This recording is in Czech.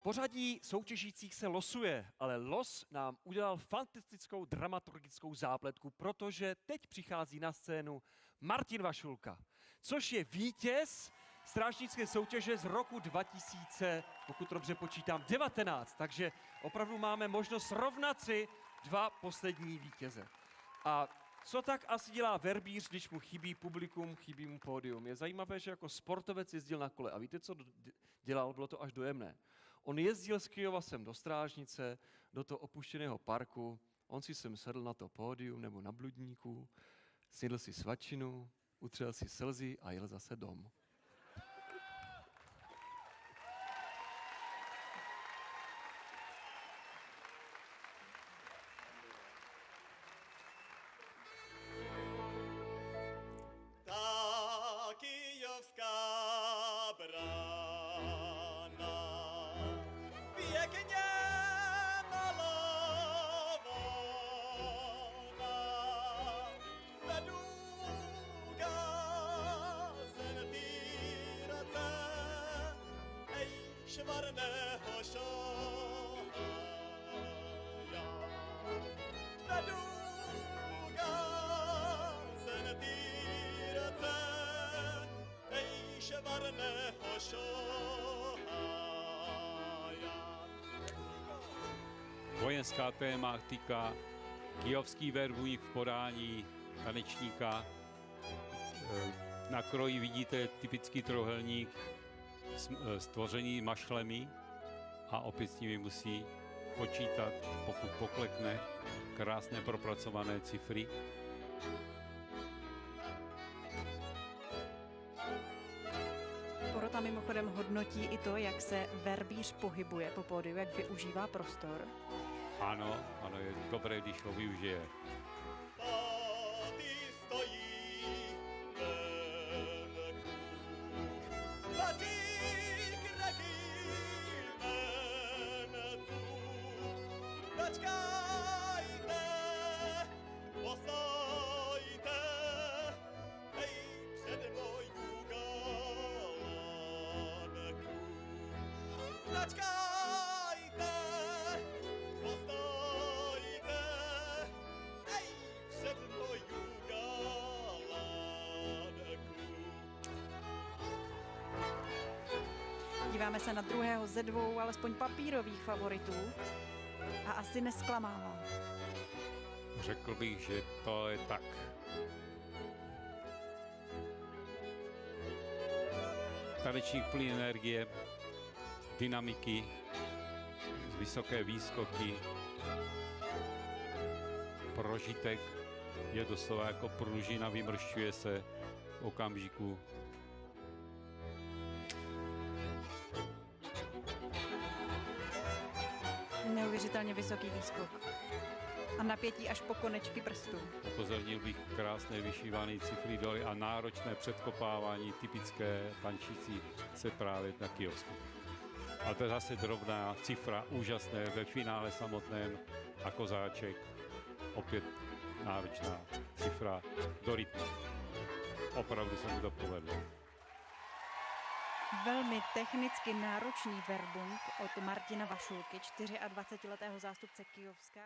Pořadí soutěžících se losuje, ale los nám udělal fantastickou dramaturgickou zápletku, protože teď přichází na scénu Martin Vašulka, což je vítěz strážnické soutěže z roku 2000, pokud dobře počítám, 19. Takže opravdu máme možnost srovnat si dva poslední vítěze. A co tak asi dělá verbíř, když mu chybí publikum, chybí mu pódium? Je zajímavé, že jako sportovec jezdil na kole. A víte, co dělal? Bylo to až dojemné. On jezdil s Kyjova sem do Strážnice, do toho opuštěného parku. On si sem sedl na to pódium nebo na bludníku, snědl si svačinu, utřel si slzy a jel zase dom. Kyjovská brána, pěkně malovaná, vedouká sen týrce, ej švarného šohaja. Vedouká sen týrce, švarného šohaja. Vojenská tématika, kyjovský verbuník v podání tanečníka. Na kroji vidíte typický trojúhelník stvořený mašlemi a opět s nimi musí počítat, pokud poklekne, krásné propracované cifry. Porota mimochodem hodnotí i to, jak se verbíř pohybuje po pódiu, jak využívá prostor. Ano, je dobré, když ho využije. Tady stojí venku, Matík regiment tu. Počkajte, postojte, hej, před moju galanku. Počkajte, postojte, hej, před moju galanku. Díváme se na druhého ze dvou, alespoň papírových favoritů a asi nesklamává. Řekl bych, že to je tak. Tanečník plný energie, dynamiky, vysoké výskoky, prožitek je doslova jako pružina, vymršťuje se v okamžiku. Neuvěřitelně vysoký výskok a napětí až po konečky prstů. Upozornil bych krásné vyšívané cifry doly a náročné předkopávání typické tančící se právě na Kyjovsku. A to je zase drobná cifra, úžasné ve finále samotném a kozáček. Opět náročná cifra do rytmu. Opravdu se mi to povedlo. Velmi technicky náročný verbung od Martina Vašulky, 24letého zástupce Kyjovska.